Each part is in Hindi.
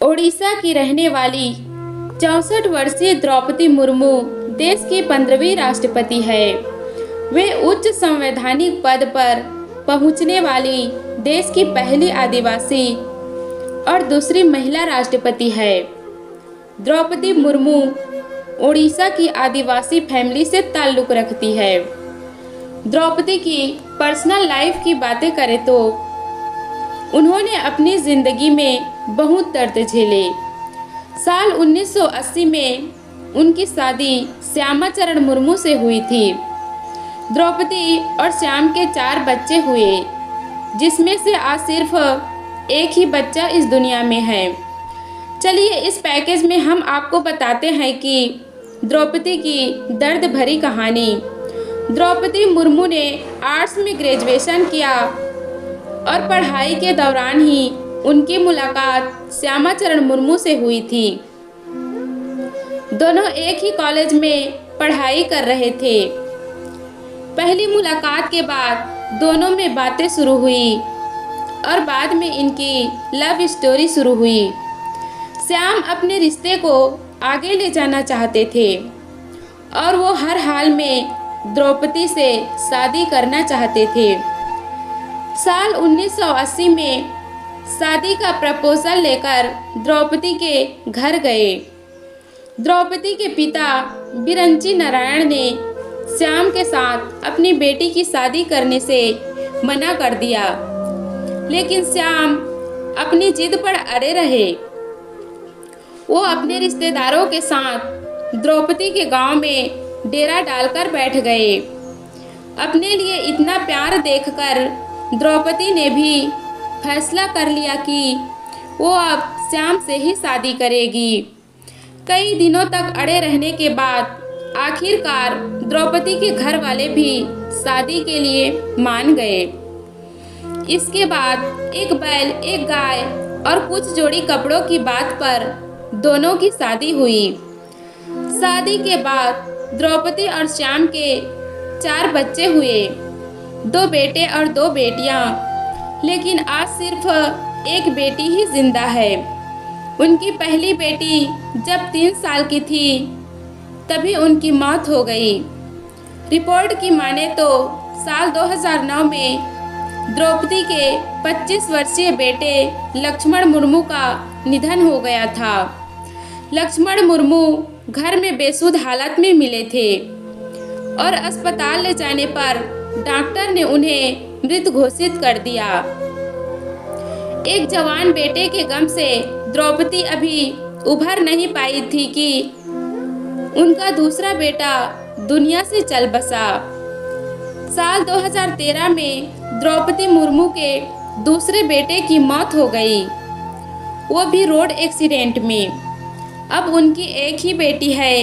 ओडिशा की रहने वाली 64 वर्षीय द्रौपदी मुर्मू देश की 15वीं राष्ट्रपति है। वे उच्च संवैधानिक पद पर पहुंचने वाली देश की पहली आदिवासी और दूसरी महिला राष्ट्रपति है। द्रौपदी मुर्मू ओडिशा की आदिवासी फैमिली से ताल्लुक़ रखती है। द्रौपदी की पर्सनल लाइफ की बातें करें तो उन्होंने अपनी ज़िंदगी में बहुत दर्द झेले। साल 1980 में उनकी शादी श्यामाचरण मुर्मू से हुई थी। द्रौपदी और श्याम के 4 बच्चे हुए, जिसमें से आज सिर्फ एक ही बच्चा इस दुनिया में है। चलिए इस पैकेज में हम आपको बताते हैं कि द्रौपदी की दर्द भरी कहानी। द्रौपदी मुर्मू ने आर्ट्स में ग्रेजुएशन किया और पढ़ाई के दौरान ही उनकी मुलाकात श्यामाचरण मुर्मू से हुई थी। दोनों एक ही कॉलेज में पढ़ाई कर रहे थे। पहली मुलाकात के बाद दोनों में बातें शुरू हुई और बाद में इनकी लव स्टोरी शुरू हुई। श्याम अपने रिश्ते को आगे ले जाना चाहते थे और वो हर हाल में द्रौपदी से शादी करना चाहते थे। साल 1980 में शादी का प्रपोजल लेकर द्रौपदी के घर गए। द्रौपदी के पिता बिरंची नारायण ने श्याम के साथ अपनी बेटी की शादी करने से मना कर दिया, लेकिन श्याम अपनी जिद पर अड़े रहे। वो अपने रिश्तेदारों के साथ द्रौपदी के गांव में डेरा डालकर बैठ गए। अपने लिए इतना प्यार देखकर द्रौपदी ने भी फैसला कर लिया कि वो अब श्याम से ही शादी करेगी। कई दिनों तक अड़े रहने के बाद आखिरकार द्रौपदी के घर वाले भी शादी के लिए मान गए। इसके बाद एक बैल, एक गाय और कुछ जोड़ी कपड़ों की बात पर दोनों की शादी हुई। शादी के बाद द्रौपदी और श्याम के 4 बच्चे हुए, 2 बेटे और 2 बेटियां। लेकिन आज सिर्फ एक बेटी ही जिंदा है। उनकी पहली बेटी जब 3 साल की थी तभी उनकी मौत हो गई। रिपोर्ट की माने तो साल 2009 में द्रौपदी के 25 वर्षीय बेटे लक्ष्मण मुर्मू का निधन हो गया था। लक्ष्मण मुर्मू घर में बेसुध हालत में मिले थे और अस्पताल ले जाने पर डॉक्टर ने उन्हें मृत घोषित कर दिया। एक जवान बेटे के गम से द्रौपदी अभी उभर नहीं पाई थी कि उनका दूसरा बेटा दुनिया से चल बसा। साल 2013 में द्रौपदी मुर्मू के दूसरे बेटे की मौत हो गई, वो भी रोड एक्सीडेंट में। अब उनकी एक ही बेटी है,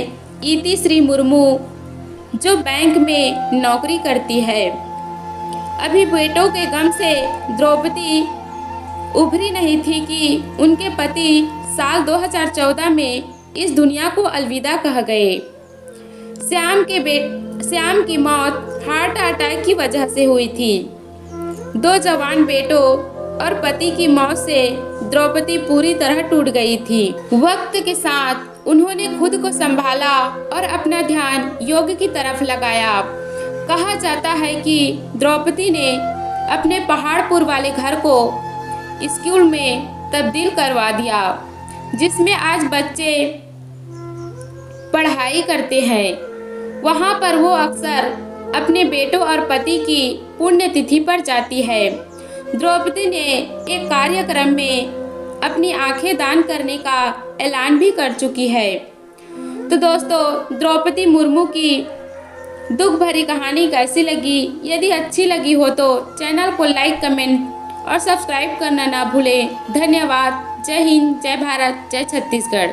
इति श्री मुर्मू, जो बैंक में नौकरी करती है। अभी बेटों के गम से द्रौपदी उभरी नहीं थी कि उनके पति साल 2014 में इस दुनिया को अलविदा कह गए। श्याम की मौत हार्ट अटैक की वजह से हुई थी। 2 जवान बेटों और पति की मौत से द्रौपदी पूरी तरह टूट गई थी। वक्त के साथ उन्होंने खुद को संभाला और अपना ध्यान योग की तरफ लगाया। कहा जाता है कि द्रौपदी ने अपने पहाड़पुर वाले घर को स्कूल में तब्दील करवा दिया, जिसमें आज बच्चे पढ़ाई करते हैं। वहाँ पर वो अक्सर अपने बेटों और पति की पुण्यतिथि पर जाती है। द्रौपदी ने एक कार्यक्रम में अपनी आंखें दान करने का ऐलान भी कर चुकी है। तो दोस्तों, द्रौपदी मुर्मू की दुख भरी कहानी कैसी लगी? यदि अच्छी लगी हो तो चैनल को लाइक, कमेंट और सब्सक्राइब करना ना भूलें। धन्यवाद। जय हिंद, जय भारत, जय छत्तीसगढ़।